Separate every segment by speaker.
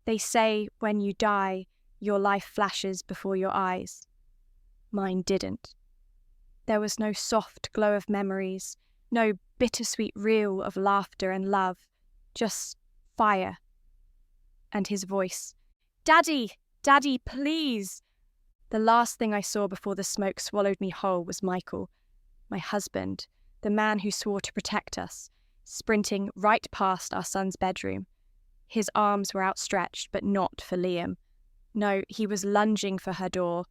Speaker 1: They say when you die, your life flashes before your eyes. Mine didn't. There was no soft glow of memories, no bittersweet reel of laughter and love, just fire. And his voice, "Daddy, Daddy, please!" The last thing I saw before the smoke swallowed me whole was Michael, my husband, the man who swore to protect us, sprinting right past our son's bedroom. His arms were outstretched, but not for Liam. No, he was lunging for her door,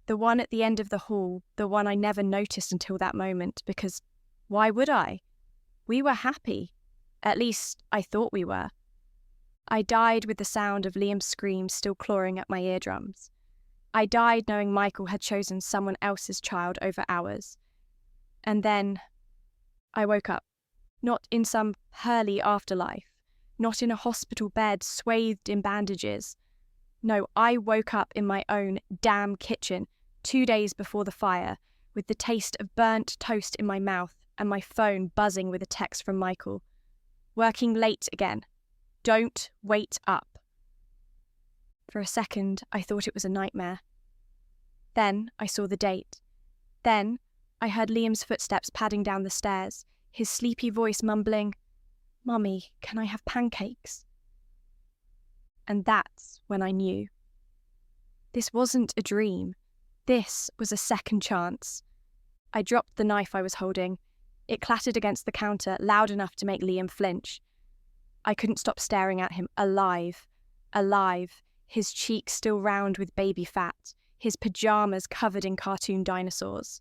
Speaker 1: the one at the end of the hall, the one I never noticed until that moment, because why would I? We were happy. At least, I thought we were. I died with the sound of Liam's screams still clawing at my eardrums. I died knowing Michael had chosen someone else's child over ours. And then I woke up, not in some pearly afterlife, not in a hospital bed swathed in bandages. No, I woke up in my own damn kitchen 2 days before the fire, with the taste of burnt toast in my mouth and my phone buzzing with a text from Michael. Working late again. Don't wait up. For a second, I thought it was a nightmare. Then I saw the date. Then I heard Liam's footsteps padding down the stairs, his sleepy voice mumbling, "Mummy, can I have pancakes?" And that's when I knew. This wasn't a dream. This was a second chance. I dropped the knife I was holding. It clattered against the counter, loud enough to make Liam flinch. I couldn't stop staring at him, alive, his cheeks still round with baby fat, his pyjamas covered in cartoon dinosaurs.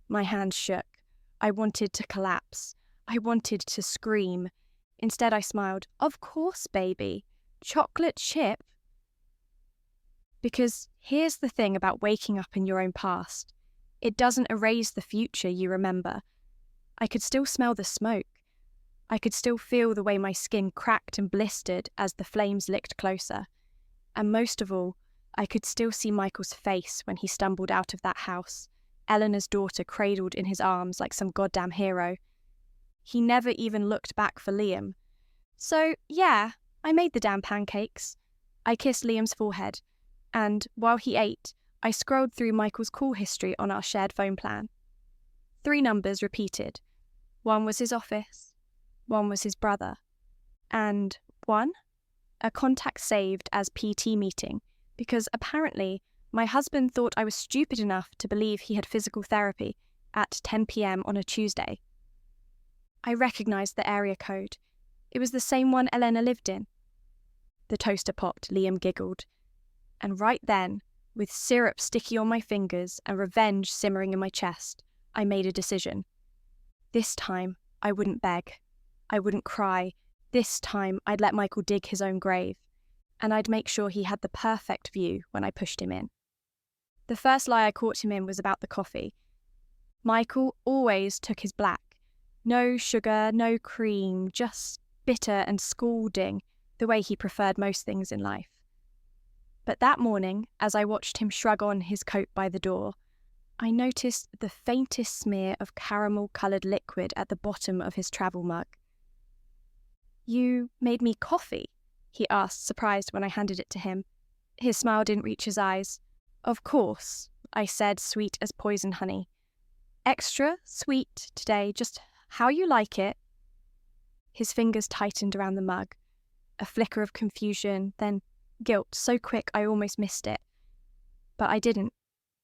Speaker 1: My hands shook. I wanted to collapse. I wanted to scream. Instead, I smiled. "Of course, baby. Chocolate chip." Because here's the thing about waking up in your own past. It doesn't erase the future you remember. I could still smell the smoke. I could still feel the way my skin cracked and blistered as the flames licked closer. And most of all, I could still see Michael's face when he stumbled out of that house, Eleanor's daughter cradled in his arms like some goddamn hero. He never even looked back for Liam. So, yeah, I made the damn pancakes. I kissed Liam's forehead, and while he ate, I scrolled through Michael's call history on our shared phone plan. 3 numbers repeated. One was his office, one was his brother, and one, a contact saved as PT meeting, because apparently my husband thought I was stupid enough to believe he had physical therapy at 10 p.m. on a Tuesday. I recognised the area code. It was the same one Elena lived in. The toaster popped, Liam giggled. And right then, with syrup sticky on my fingers and revenge simmering in my chest, I made a decision. This time, I wouldn't beg. I wouldn't cry. This time, I'd let Michael dig his own grave. And I'd make sure he had the perfect view when I pushed him in. The first lie I caught him in was about the coffee. Michael always took his black. No sugar, no cream, just bitter and scalding, the way he preferred most things in life. But that morning, as I watched him shrug on his coat by the door, I noticed the faintest smear of caramel-coloured liquid at the bottom of his travel mug. "You made me coffee?" he asked, surprised when I handed it to him. His smile didn't reach his eyes. "Of course," I said, sweet as poison honey. "Extra sweet today, just how you like it." His fingers tightened around the mug. A flicker of confusion, then guilt so quick I almost missed it. But I didn't,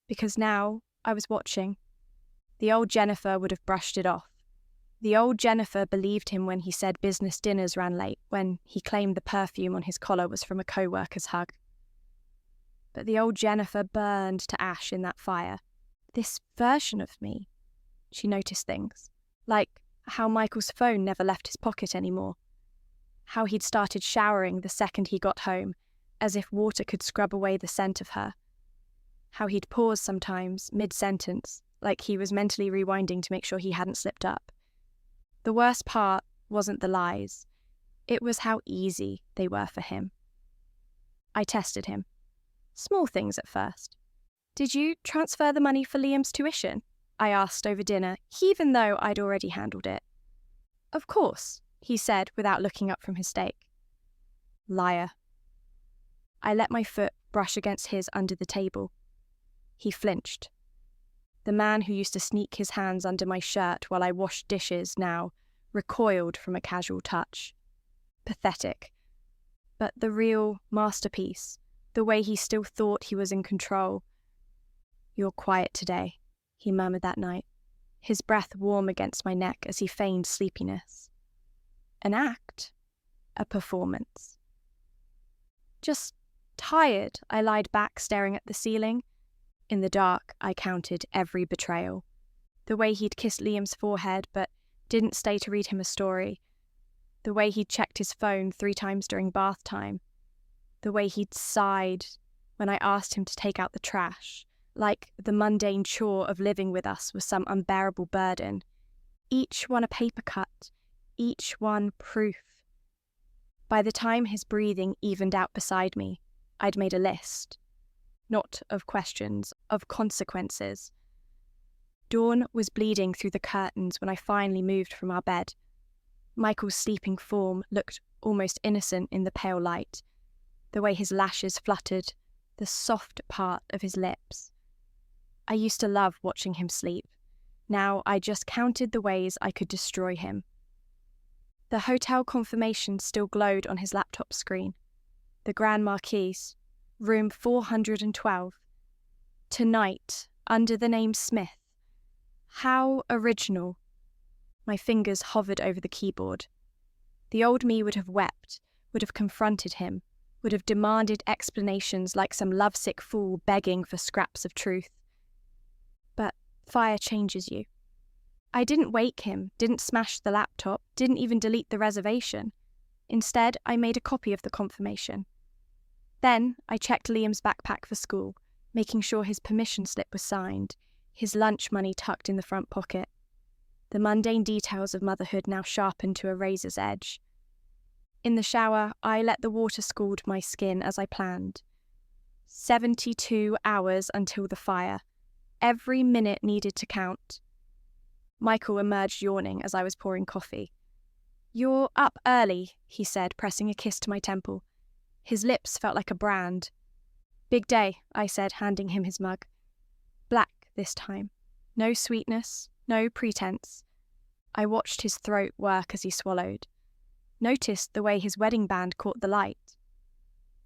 Speaker 1: because now I was watching. The old Jennifer would have brushed it off. The old Jennifer believed him when he said business dinners ran late, when he claimed the perfume on his collar was from a co-worker's hug. But the old Jennifer burned to ash in that fire. This version of me. She noticed things, like how Michael's phone never left his pocket anymore. How he'd started showering the second he got home, as if water could scrub away the scent of her. How he'd pause sometimes, mid-sentence, like he was mentally rewinding to make sure he hadn't slipped up. The worst part wasn't the lies. It was how easy they were for him. I tested him. Small things at first. "Did you transfer the money for Liam's tuition?" I asked over dinner, even though I'd already handled it. "Of course," he said without looking up from his steak. Liar. I let my foot brush against his under the table. He flinched. The man who used to sneak his hands under my shirt while I washed dishes now recoiled from a casual touch. Pathetic. But the real masterpiece, the way he still thought he was in control. "You're quiet today," he murmured that night, his breath warm against my neck as he feigned sleepiness. An act? A performance? "Just tired," I lied back, staring at the ceiling. In the dark, I counted every betrayal. The way he'd kissed Liam's forehead but didn't stay to read him a story. The way he'd checked his phone 3 times during bath time. The way he'd sighed when I asked him to take out the trash, like the mundane chore of living with us was some unbearable burden. Each one a paper cut, each one proof. By the time his breathing evened out beside me, I'd made a list. Not of questions, of consequences. Dawn was bleeding through the curtains when I finally moved from our bed. Michael's sleeping form looked almost innocent in the pale light, the way his lashes fluttered, the soft part of his lips. I used to love watching him sleep. Now I just counted the ways I could destroy him. The hotel confirmation still glowed on his laptop screen. The Grand Marquis, room 412. Tonight, under the name Smith. How original. My fingers hovered over the keyboard. The old me would have wept, would have confronted him, would have demanded explanations like some lovesick fool begging for scraps of truth. But fire changes you. I didn't wake him, didn't smash the laptop, didn't even delete the reservation. Instead, I made a copy of the confirmation. Then I checked Liam's backpack for school, making sure his permission slip was signed, his lunch money tucked in the front pocket. The mundane details of motherhood now sharpened to a razor's edge. In the shower, I let the water scald my skin as I planned. 72 hours until the fire. Every minute needed to count. Michael emerged yawning as I was pouring coffee. "You're up early," he said, pressing a kiss to my temple. His lips felt like a brand. "Big day," I said, handing him his mug. Black this time. No sweetness, no pretense. I watched his throat work as he swallowed. Noticed the way his wedding band caught the light.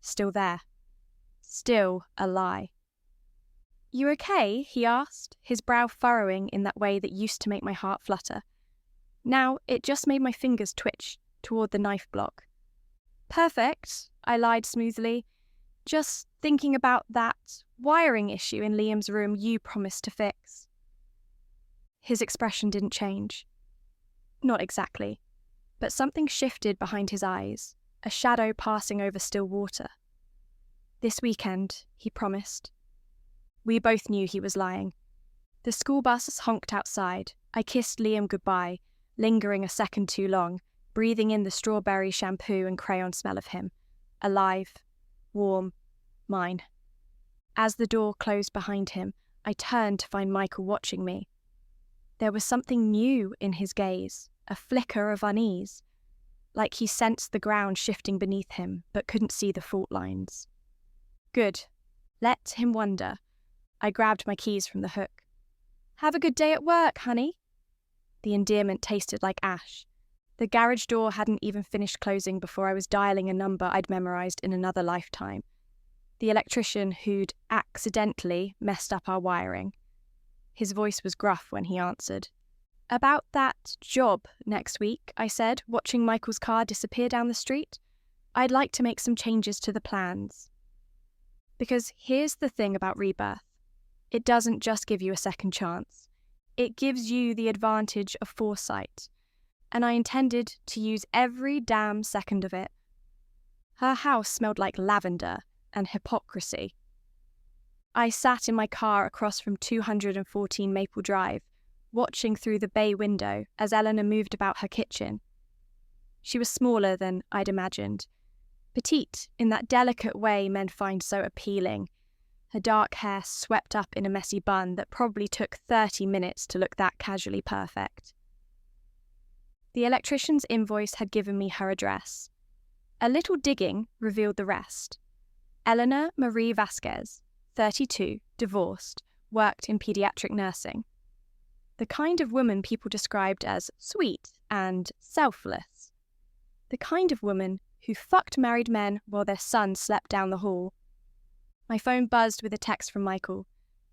Speaker 1: Still there. Still a lie. "You okay?" he asked, his brow furrowing in that way that used to make my heart flutter. Now it just made my fingers twitch toward the knife block. "Perfect," I lied smoothly. "Just thinking about that wiring issue in Liam's room you promised to fix." His expression didn't change. Not exactly, but something shifted behind his eyes, a shadow passing over still water. "This weekend," he promised. We both knew he was lying. The school bus honked outside. I kissed Liam goodbye, lingering a second too long, breathing in the strawberry shampoo and crayon smell of him. Alive, warm, mine. As the door closed behind him, I turned to find Michael watching me. There was something new in his gaze, a flicker of unease, like he sensed the ground shifting beneath him but couldn't see the fault lines. Good. Let him wonder. I grabbed my keys from the hook. "Have a good day at work, honey." The endearment tasted like ash. The garage door hadn't even finished closing before I was dialing a number I'd memorized in another lifetime. The electrician who'd accidentally messed up our wiring. His voice was gruff when he answered. "About that job next week," I said, watching Michael's car disappear down the street. "I'd like to make some changes to the plans." Because here's the thing about Rebirth. It doesn't just give you a second chance. It gives you the advantage of foresight. And I intended to use every damn second of it. Her house smelled like lavender and hypocrisy. I sat in my car across from 214 Maple Drive, watching through the bay window as Eleanor moved about her kitchen. She was smaller than I'd imagined. Petite in that delicate way men find so appealing. Her dark hair swept up in a messy bun that probably took 30 minutes to look that casually perfect. The electrician's invoice had given me her address. A little digging revealed the rest. Eleanor Marie Vasquez, 32, divorced, worked in pediatric nursing. The kind of woman people described as sweet and selfless. The kind of woman who fucked married men while their son slept down the hall. My phone buzzed with a text from Michael.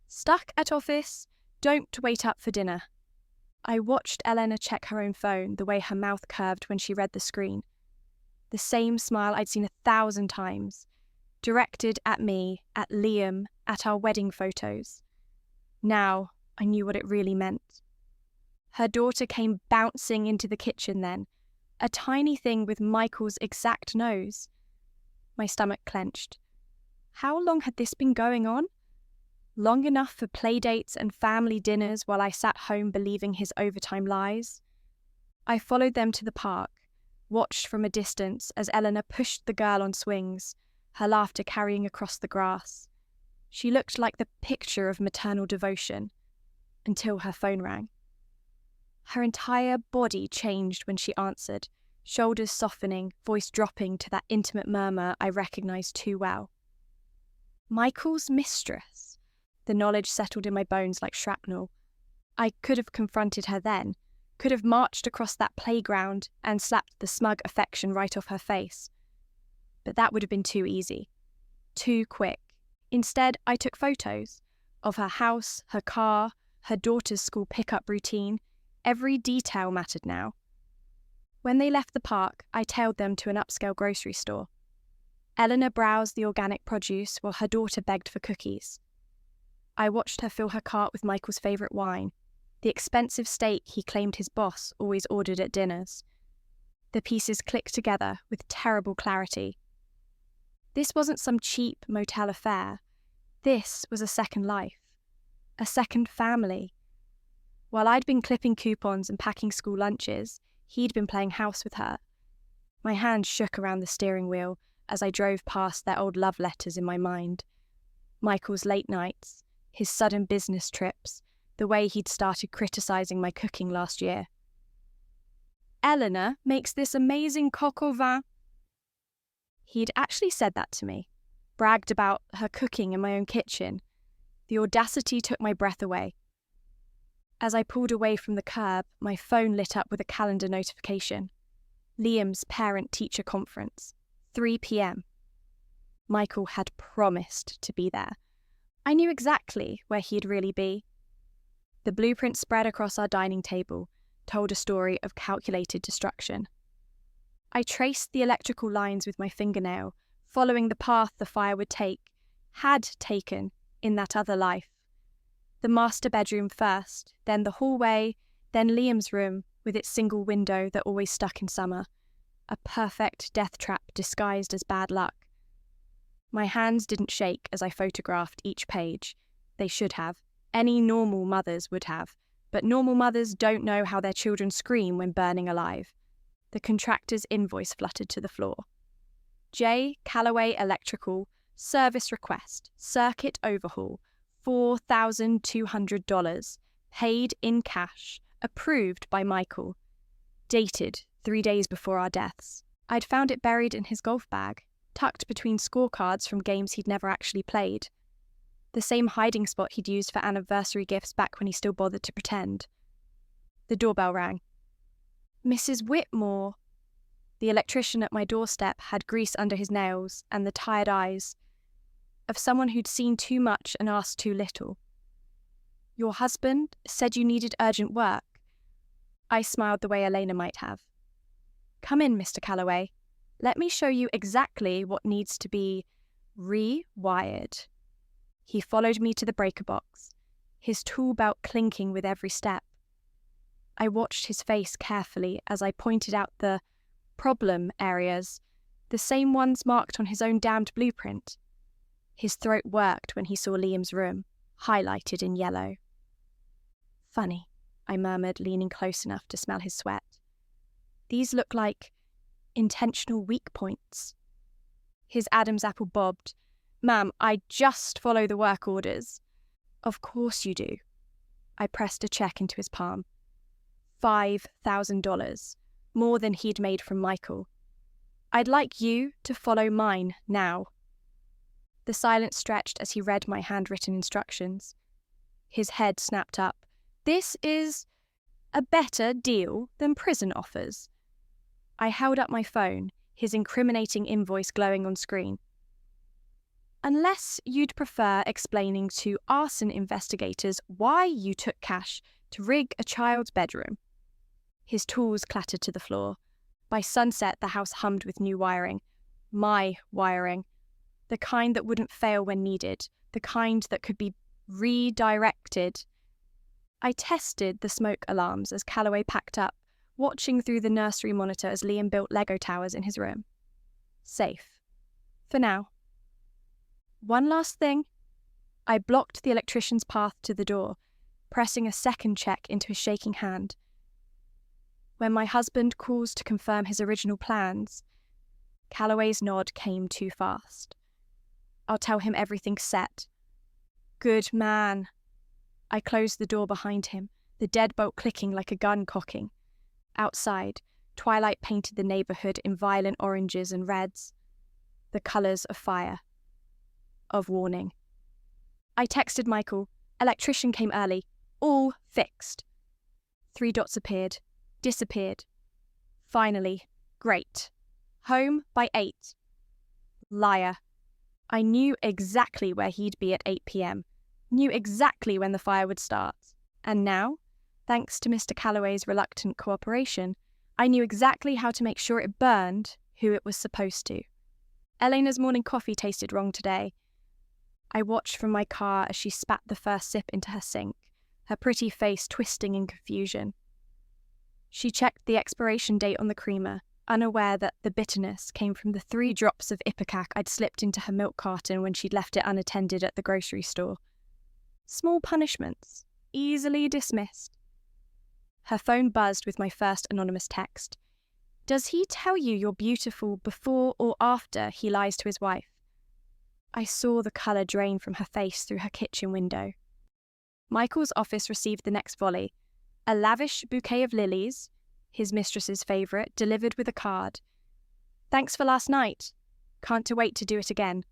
Speaker 1: Stuck at office, don't wait up for dinner. I watched Eleanor check her own phone, the way her mouth curved when she read the screen. The same smile I'd seen 1,000 times. Directed at me, at Liam, at our wedding photos. Now I knew what it really meant. Her daughter came bouncing into the kitchen then, a tiny thing with Michael's exact nose. My stomach clenched. How long had this been going on? Long enough for playdates and family dinners while I sat home believing his overtime lies? I followed them to the park, watched from a distance as Eleanor pushed the girl on swings, her laughter carrying across the grass. She looked like the picture of maternal devotion, until her phone rang. Her entire body changed when she answered, shoulders softening, voice dropping to that intimate murmur I recognized too well. Michael's mistress. The knowledge settled in my bones like shrapnel. I could have confronted her then, could have marched across that playground and slapped the smug affection right off her face. But that would have been too easy, too quick. Instead, I took photos of her house, her car, her daughter's school pickup routine. Every detail mattered now. When they left the park, I tailed them to an upscale grocery store. Eleanor browsed the organic produce while her daughter begged for cookies. I watched her fill her cart with Michael's favourite wine, the expensive steak he claimed his boss always ordered at dinners. The pieces clicked together with terrible clarity. This wasn't some cheap motel affair. This was a second life, a second family. While I'd been clipping coupons and packing school lunches, he'd been playing house with her. My hand shook around the steering wheel as I drove past their old love letters in my mind. Michael's late nights, his sudden business trips, the way he'd started criticising my cooking last year. Eleanor makes this amazing coq au vin. He'd actually said that to me, bragged about her cooking in my own kitchen. The audacity took my breath away. As I pulled away from the curb, my phone lit up with a calendar notification. Liam's parent-teacher conference, 3 p.m. Michael had promised to be there. I knew exactly where he'd really be. The blueprint spread across our dining table told a story of calculated destruction. I traced the electrical lines with my fingernail, following the path the fire would take, had taken in that other life. The master bedroom first, then the hallway, then Liam's room with its single window that always stuck in summer. A perfect death trap disguised as bad luck. My hands didn't shake as I photographed each page. They should have. Any normal mothers would have. But normal mothers don't know how their children scream when burning alive. The contractor's invoice fluttered to the floor. J. Callaway Electrical, service request, circuit overhaul, $4,200, paid in cash, approved by Michael. Dated 3 days before our deaths. I'd found it buried in his golf bag, tucked between scorecards from games he'd never actually played. The same hiding spot he'd used for anniversary gifts back when he still bothered to pretend. The doorbell rang. Mrs. Whitmore. The electrician at my doorstep had grease under his nails and the tired eyes of someone who'd seen too much and asked too little. Your husband said you needed urgent work. I smiled the way Elena might have. Come in, Mr. Callaway. Let me show you exactly what needs to be rewired. He followed me to the breaker box, his tool belt clinking with every step. I watched his face carefully as I pointed out the problem areas, the same ones marked on his own damned blueprint. His throat worked when he saw Liam's room, highlighted in yellow. Funny, I murmured, leaning close enough to smell his sweat. These look like intentional weak points. His Adam's apple bobbed. Ma'am, I just follow the work orders. Of course you do. I pressed a check into his palm. $5,000, more than he'd made from Michael. I'd like you to follow mine now. The silence stretched as he read my handwritten instructions. His head snapped up. "This is a better deal than prison offers." I held up my phone, his incriminating invoice glowing on screen. "Unless you'd prefer explaining to arson investigators why you took cash to rig a child's bedroom." His tools clattered to the floor. By sunset, the house hummed with new wiring. My wiring. The kind that wouldn't fail when needed. The kind that could be redirected. I tested the smoke alarms as Calloway packed up, watching through the nursery monitor as Liam built Lego towers in his room. Safe. For now. One last thing. I blocked the electrician's path to the door, pressing a second check into his shaking hand. When my husband calls to confirm his original plans, Calloway's nod came too fast. I'll tell him everything's set. Good man. I closed the door behind him, the deadbolt clicking like a gun cocking. Outside, twilight painted the neighborhood in violent oranges and reds, the colors of fire, of warning. I texted Michael. Electrician came early. All fixed. 3 dots appeared, disappeared. Finally, great. Home by 8. Liar. I knew exactly where he'd be at 8 p.m. Knew exactly when the fire would start. And now, thanks to Mr. Calloway's reluctant cooperation, I knew exactly how to make sure it burned who it was supposed to. Elena's morning coffee tasted wrong today. I watched from my car as she spat the first sip into her sink, her pretty face twisting in confusion. She checked the expiration date on the creamer, unaware that the bitterness came from the 3 drops of ipecac I'd slipped into her milk carton when she'd left it unattended at the grocery store. Small punishments, easily dismissed. Her phone buzzed with my first anonymous text. "Does he tell you you're beautiful before or after he lies to his wife?" I saw the colour drain from her face through her kitchen window. Michael's office received the next volley. A lavish bouquet of lilies, his mistress's favourite, delivered with a card. "Thanks for last night. Can't wait to do it again."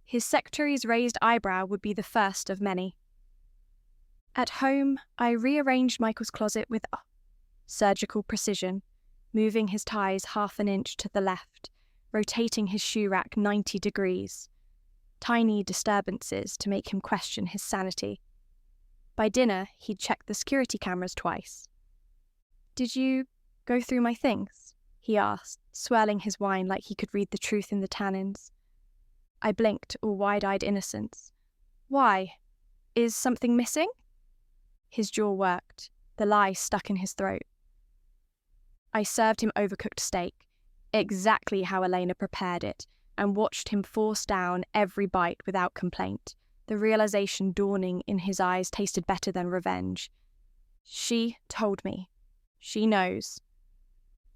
Speaker 1: His secretary's raised eyebrow would be the first of many. At home, I rearranged Michael's closet with surgical precision, moving his ties half an inch to the left, rotating his shoe rack 90 degrees. Tiny disturbances to make him question his sanity. By dinner, he'd checked the security cameras twice. "Did you go through my things?" he asked, swirling his wine like he could read the truth in the tannins. I blinked, all wide-eyed innocence. "Why? Is something missing?" His jaw worked, the lie stuck in his throat. I served him overcooked steak, exactly how Elena prepared it, and watched him force down every bite without complaint. The realization dawning in his eyes tasted better than revenge. She told me. She knows.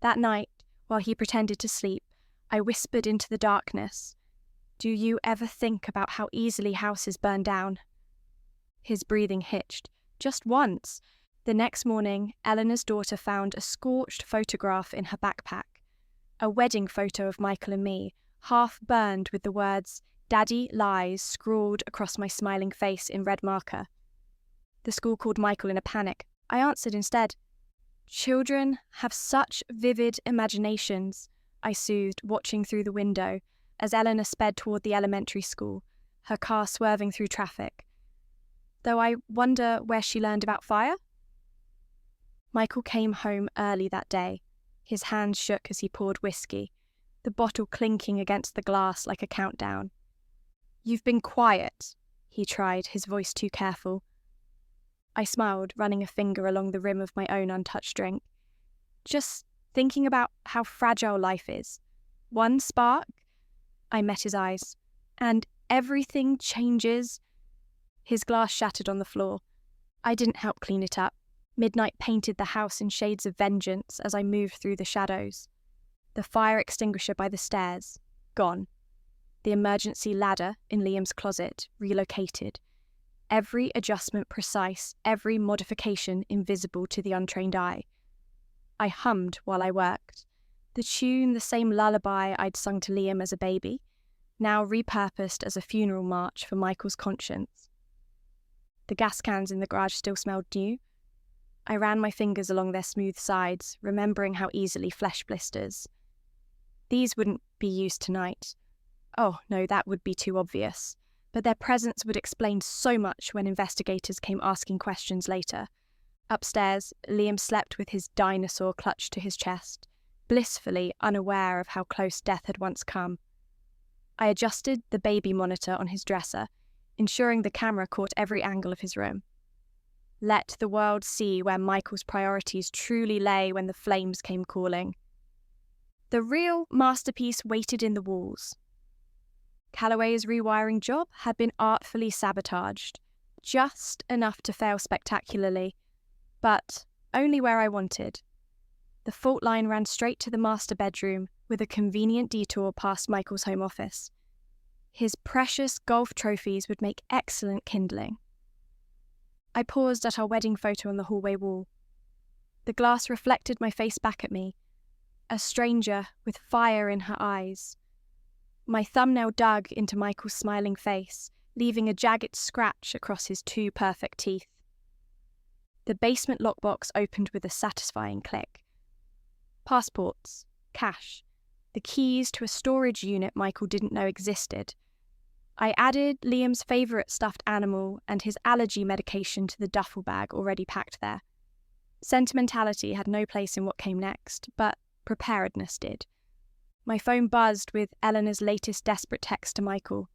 Speaker 1: That night, while he pretended to sleep, I whispered into the darkness, "Do you ever think about how easily houses burn down?" His breathing hitched. Just once. The next morning, Eleanor's daughter found a scorched photograph in her backpack. A wedding photo of Michael and me, half burned with the words, "Daddy lies," scrawled across my smiling face in red marker. The school called Michael in a panic. I answered instead. "Children have such vivid imaginations," I soothed, watching through the window, as Eleanor sped toward the elementary school, her car swerving through traffic. Though I wonder where she learned about fire? Michael came home early that day. His hands shook as he poured whiskey, the bottle clinking against the glass like a countdown. "You've been quiet," he tried, his voice too careful. I smiled, running a finger along the rim of my own untouched drink. "Just thinking about how fragile life is. One spark," I met his eyes, "and everything changes." His glass shattered on the floor. I didn't help clean it up. Midnight painted the house in shades of vengeance as I moved through the shadows. The fire extinguisher by the stairs, gone. The emergency ladder in Liam's closet, relocated. Every adjustment precise, every modification invisible to the untrained eye. I hummed while I worked. The tune the same lullaby I'd sung to Liam as a baby. now repurposed as a funeral march for Michael's conscience. The gas cans in the garage still smelled new. I ran my fingers along their smooth sides, remembering how easily flesh blisters. These wouldn't be used tonight. Oh, no, that would be too obvious. But their presence would explain so much when investigators came asking questions later. Upstairs, Liam slept with his dinosaur clutched to his chest, blissfully unaware of how close death had once come. I adjusted the baby monitor on his dresser, ensuring the camera caught every angle of his room. Let the world see where Michael's priorities truly lay when the flames came calling. The real masterpiece waited in the walls. Calloway's rewiring job had been artfully sabotaged, just enough to fail spectacularly, but only where I wanted. The fault line ran straight to the master bedroom, with a convenient detour past Michael's home office. His precious golf trophies would make excellent kindling. I paused at our wedding photo on the hallway wall. The glass reflected my face back at me, a stranger with fire in her eyes. My thumbnail dug into Michael's smiling face, leaving a jagged scratch across his two perfect teeth. The basement lockbox opened with a satisfying click. Passports, cash, the keys to a storage unit Michael didn't know existed. I added Liam's favourite stuffed animal and his allergy medication to the duffel bag already packed there. Sentimentality had no place in what came next, but preparedness did. My phone buzzed with Eleanor's latest desperate text to Michael.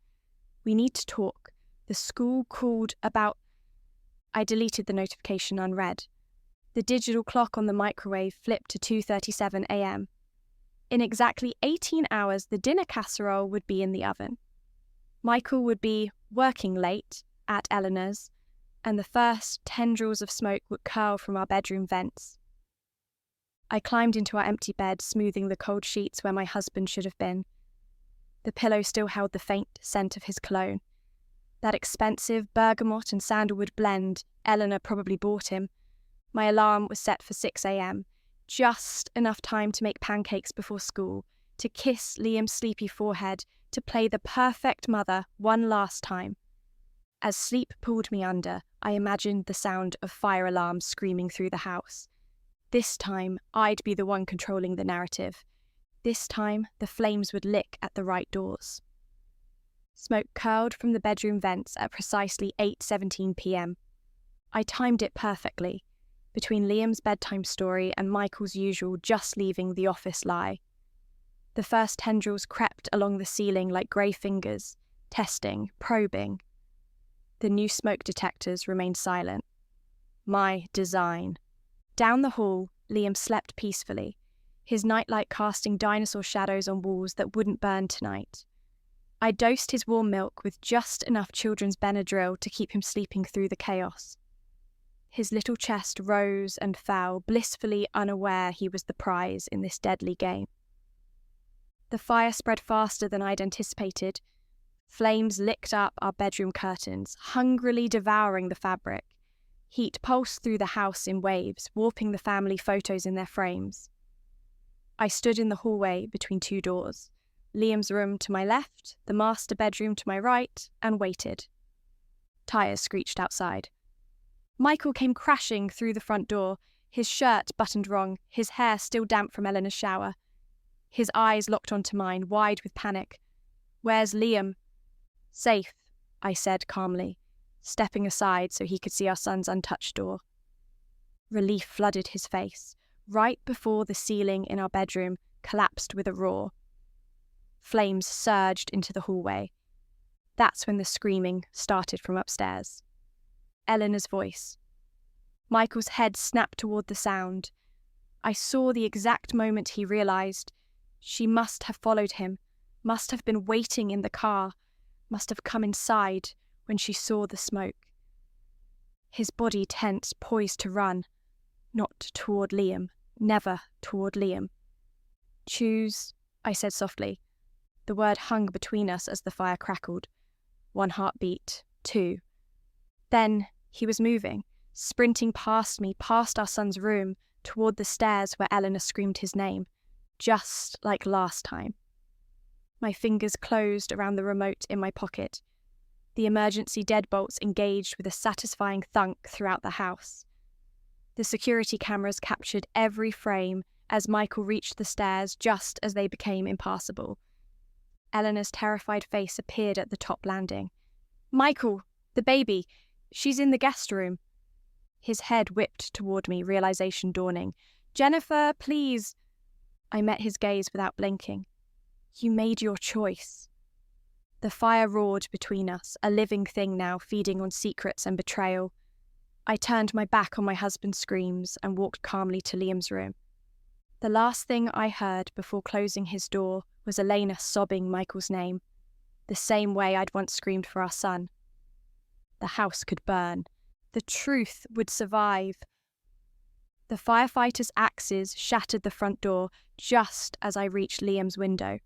Speaker 1: "We need to talk. The school called about..." I deleted the notification unread. The digital clock on the microwave flipped to 2:37 a.m. In exactly 18 hours, the dinner casserole would be in the oven. Michael would be working late at Eleanor's, and the first tendrils of smoke would curl from our bedroom vents. I climbed into our empty bed, smoothing the cold sheets where my husband should have been. The pillow still held the faint scent of his cologne. That expensive bergamot and sandalwood blend Eleanor probably bought him. My alarm was set for 6 a.m, just enough time to make pancakes before school, to kiss Liam's sleepy forehead, to play the perfect mother one last time. As sleep pulled me under, I imagined the sound of fire alarms screaming through the house. This time, I'd be the one controlling the narrative. This time, the flames would lick at the right doors. Smoke curled from the bedroom vents at precisely 8:17 p.m. I timed it perfectly, between Liam's bedtime story and Michael's usual just leaving the office lie. The first tendrils crept along the ceiling like grey fingers, testing, probing. The new smoke detectors remained silent. My design. Down the hall, Liam slept peacefully, his nightlight casting dinosaur shadows on walls that wouldn't burn tonight. I dosed his warm milk with just enough children's Benadryl to keep him sleeping through the chaos. His little chest rose and fell, blissfully unaware he was the prize in this deadly game. The fire spread faster than I'd anticipated. Flames licked up our bedroom curtains, hungrily devouring the fabric. Heat pulsed through the house in waves, warping the family photos in their frames. I stood in the hallway between two doors, Liam's room to my left, the master bedroom to my right, and waited. Tyres screeched outside. Michael came crashing through the front door, his shirt buttoned wrong, his hair still damp from Eleanor's shower. His eyes locked onto mine, wide with panic. "Where's Liam?" "Safe," I said calmly, stepping aside so he could see our son's untouched door. Relief flooded his face, right before the ceiling in our bedroom collapsed with a roar. Flames surged into the hallway. That's when the screaming started from upstairs. Eleanor's voice. Michael's head snapped toward the sound. I saw the exact moment he realized. She must have followed him, must have been waiting in the car, must have come inside when she saw the smoke. His body tense, poised to run. Not toward Liam, never toward Liam. "Choose," I said softly. The word hung between us as the fire crackled. 1 heartbeat, 2. Then he was moving, sprinting past me, past our son's room, toward the stairs where Eleanor screamed his name, just like last time. My fingers closed around the remote in my pocket. The emergency deadbolts engaged with a satisfying thunk throughout the house. The security cameras captured every frame as Michael reached the stairs just as they became impassable. Eleanor's terrified face appeared at the top landing. "Michael, the baby, she's in the guest room." His head whipped toward me, realization dawning. "Jennifer, please." I met his gaze without blinking. "You made your choice." The fire roared between us, a living thing now, feeding on secrets and betrayal. I turned my back on my husband's screams and walked calmly to Liam's room. The last thing I heard before closing his door was Elena sobbing Michael's name, the same way I'd once screamed for our son. The house could burn. The truth would survive. The firefighters' axes shattered the front door just as I reached Liam's window.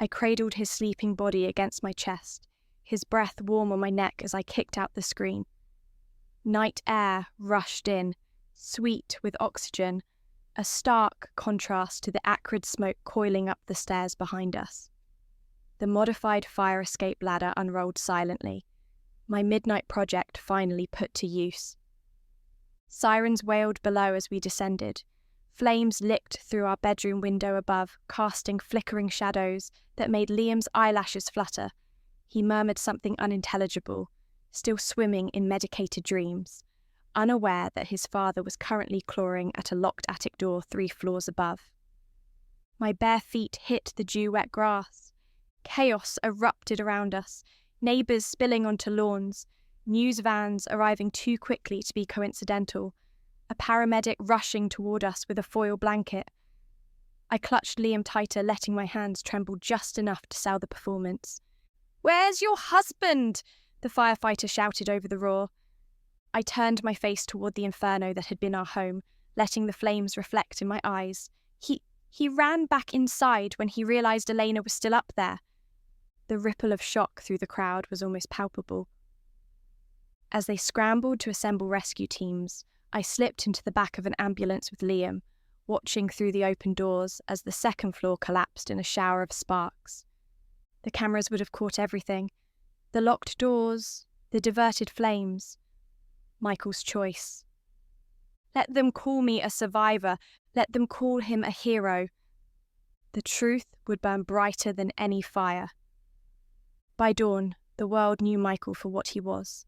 Speaker 1: I cradled his sleeping body against my chest, his breath warm on my neck as I kicked out the screen. Night air rushed in, sweet with oxygen, a stark contrast to the acrid smoke coiling up the stairs behind us. The modified fire escape ladder unrolled silently, my midnight project finally put to use. Sirens wailed below as we descended. Flames licked through our bedroom window above, casting flickering shadows that made Liam's eyelashes flutter. He murmured something unintelligible, still swimming in medicated dreams, unaware that his father was currently clawing at a locked attic door 3 floors above. My bare feet hit the dew-wet grass. Chaos erupted around us, neighbours spilling onto lawns, news vans arriving too quickly to be coincidental, a paramedic rushing toward us with a foil blanket. I clutched Liam tighter, letting my hands tremble just enough to sell the performance. "Where's your husband?" the firefighter shouted over the roar. I turned my face toward the inferno that had been our home, letting the flames reflect in my eyes. He ran back inside when he realized Elena was still up there. The ripple of shock through the crowd was almost palpable. As they scrambled to assemble rescue teams, I slipped into the back of an ambulance with Liam, watching through the open doors as the second floor collapsed in a shower of sparks. The cameras would have caught everything. The locked doors, the diverted flames. Michael's choice. Let them call me a survivor. Let them call him a hero. The truth would burn brighter than any fire. By dawn, the world knew Michael for what he was.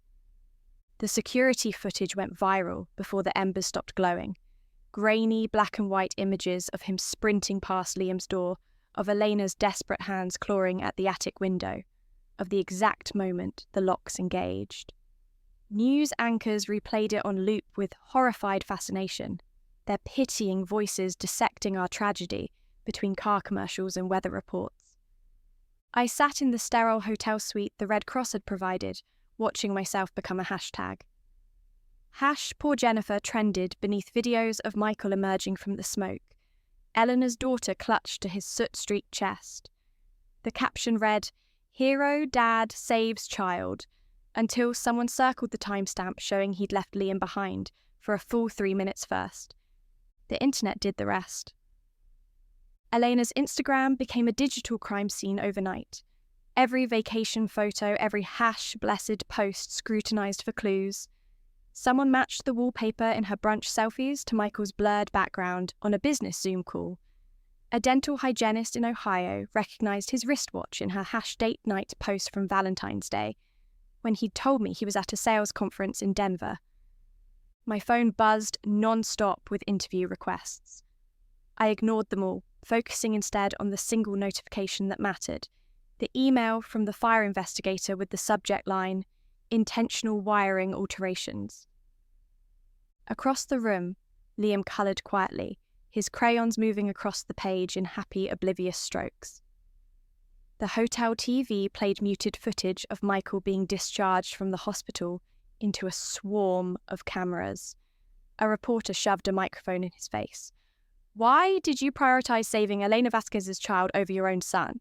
Speaker 1: The security footage went viral before the embers stopped glowing. Grainy black and white images of him sprinting past Liam's door, of Elena's desperate hands clawing at the attic window, of the exact moment the locks engaged. News anchors replayed it on loop with horrified fascination, their pitying voices dissecting our tragedy between car commercials and weather reports. I sat in the sterile hotel suite the Red Cross had provided, watching myself become a hashtag. #Poor Jennifer trended beneath videos of Michael emerging from the smoke. Eleanor's daughter clutched to his soot-streaked chest. The caption read, "Hero Dad Saves Child," until someone circled the timestamp showing he'd left Liam behind for a full 3 minutes first. The internet did the rest. Elena's Instagram became a digital crime scene overnight. Every vacation photo, every blessed post scrutinized for clues. Someone matched the wallpaper in her brunch selfies to Michael's blurred background on a business Zoom call. A dental hygienist in Ohio recognized his wristwatch in her #date night post from Valentine's Day, when he'd told me he was at a sales conference in Denver. My phone buzzed non-stop with interview requests. I ignored them all, focusing instead on the single notification that mattered, the email from the fire investigator with the subject line, "Intentional wiring alterations." Across the room, Liam coloured quietly, his crayons moving across the page in happy, oblivious strokes. The hotel TV played muted footage of Michael being discharged from the hospital into a swarm of cameras. A reporter shoved a microphone in his face. "Why did you prioritise saving Elena Vasquez's child over your own son?"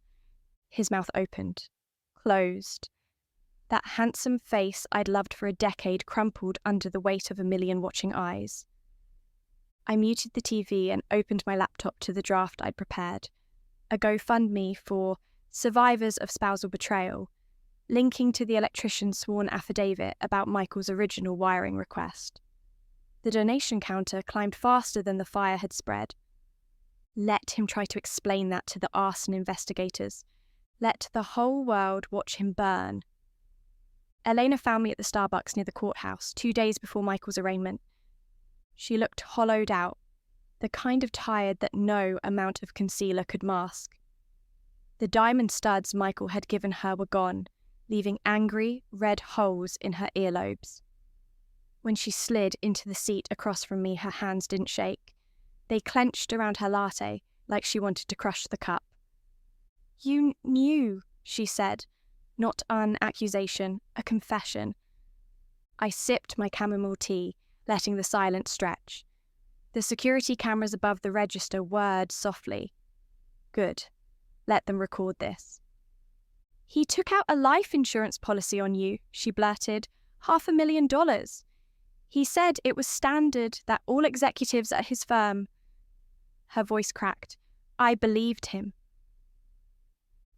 Speaker 1: His mouth opened, closed. That handsome face I'd loved for a decade crumpled under the weight of a million watching eyes. I muted the TV and opened my laptop to the draft I'd prepared, a GoFundMe for Survivors of spousal betrayal, linking to the electrician's sworn affidavit about Michael's original wiring request. The donation counter climbed faster than the fire had spread. Let him try to explain that to the arson investigators. Let the whole world watch him burn. Elena found me at the Starbucks near the courthouse 2 days before Michael's arraignment. She looked hollowed out, the kind of tired that no amount of concealer could mask. The diamond studs Michael had given her were gone, leaving angry, red holes in her earlobes. When she slid into the seat across from me, her hands didn't shake. They clenched around her latte like she wanted to crush the cup. "You knew," she said, not an accusation, a confession. I sipped my chamomile tea, letting the silence stretch. The security cameras above the register whirred softly. Good. Let them record this. "He took out a life insurance policy on you," she blurted. $500,000. He said it was standard that all executives at his firm. Her voice cracked. I believed him.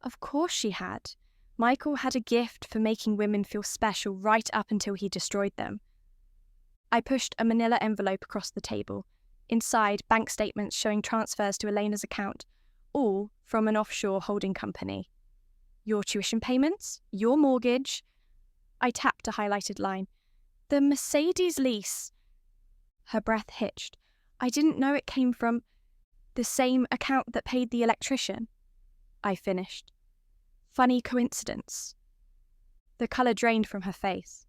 Speaker 1: Of course she had. Michael had a gift for making women feel special right up until he destroyed them. I pushed a manila envelope across the table. Inside, bank statements showing transfers to Elena's account, all from an offshore holding company. Your tuition payments, your mortgage. I tapped a highlighted line. The Mercedes lease. Her breath hitched. I didn't know it came from the same account that paid the electrician. I finished. Funny coincidence. The colour drained from her face.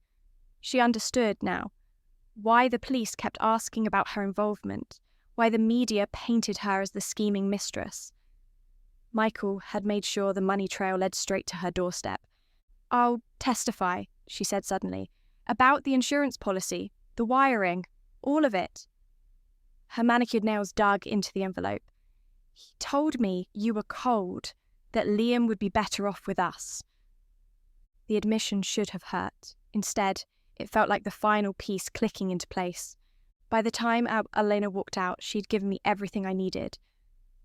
Speaker 1: She understood now why the police kept asking about her involvement, why the media painted her as the scheming mistress. Michael had made sure the money trail led straight to her doorstep. I'll testify, she said suddenly, about the insurance policy, the wiring, all of it. Her manicured nails dug into the envelope. He told me you were cold, that Liam would be better off with us. The admission should have hurt. Instead, it felt like the final piece clicking into place. By the time Elena walked out, she'd given me everything I needed.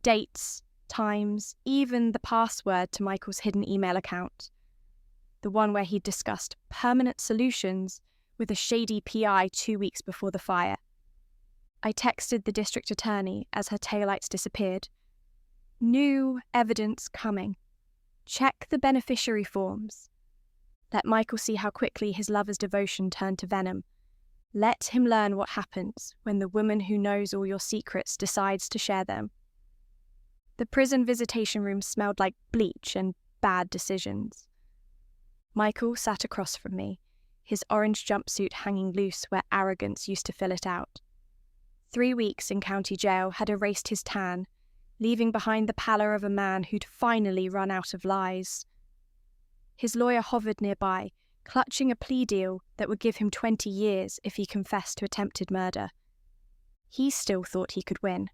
Speaker 1: Dates, times, even the password to Michael's hidden email account. The one where he'd discussed permanent solutions with a shady PI 2 weeks before the fire. I texted the district attorney as her taillights disappeared. New evidence coming. Check the beneficiary forms. Let Michael see how quickly his lover's devotion turned to venom. Let him learn what happens when the woman who knows all your secrets decides to share them. The prison visitation room smelled like bleach and bad decisions. Michael sat across from me, his orange jumpsuit hanging loose where arrogance used to fill it out. 3 weeks in county jail had erased his tan, leaving behind the pallor of a man who'd finally run out of lies. His lawyer hovered nearby, clutching a plea deal that would give him 20 years if he confessed to attempted murder. He still thought he could win.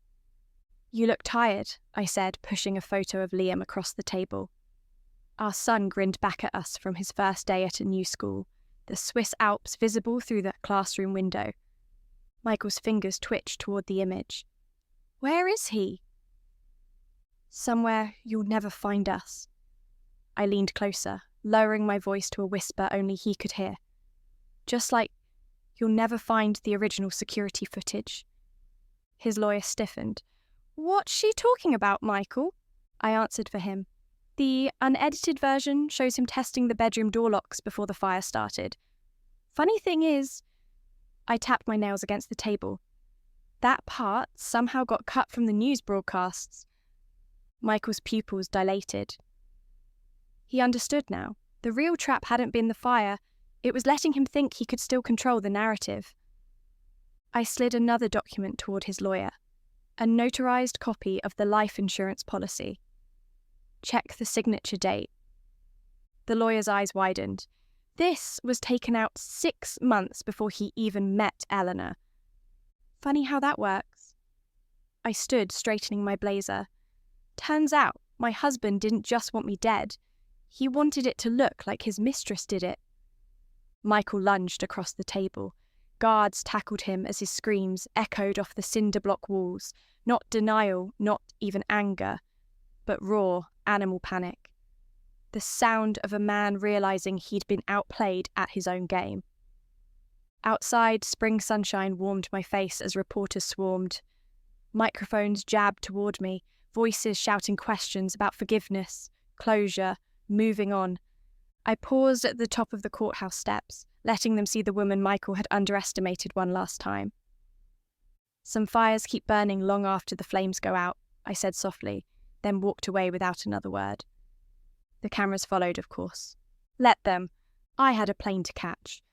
Speaker 1: You look tired, I said, pushing a photo of Liam across the table. Our son grinned back at us from his first day at a new school, the Swiss Alps visible through the classroom window. Michael's fingers twitched toward the image. Where is he? Somewhere you'll never find us. I leaned closer, lowering my voice to a whisper only he could hear. Just like you'll never find the original security footage. His lawyer stiffened. What's she talking about, Michael? I answered for him. The unedited version shows him testing the bedroom door locks before the fire started. Funny thing is, I tapped my nails against the table. That part somehow got cut from the news broadcasts. Michael's pupils dilated. He understood now. The real trap hadn't been the fire. It was letting him think he could still control the narrative. I slid another document toward his lawyer, a notarized copy of the life insurance policy. Check the signature date. The lawyer's eyes widened. This was taken out 6 months before he even met Eleanor. Funny how that works. I stood, straightening my blazer. Turns out, my husband didn't just want me dead. He wanted it to look like his mistress did it. Michael lunged across the table. Guards tackled him as his screams echoed off the cinder block walls. Not denial, not even anger, but raw, animal panic. the sound of a man realizing he'd been outplayed at his own game. Outside, spring sunshine warmed my face as reporters swarmed. Microphones jabbed toward me, voices shouting questions about forgiveness, closure, moving on. I paused at the top of the courthouse steps, letting them see the woman Michael had underestimated one last time. "Some fires keep burning long after the flames go out," I said softly, then walked away without another word. The cameras followed, of course. Let them. I had a plane to catch.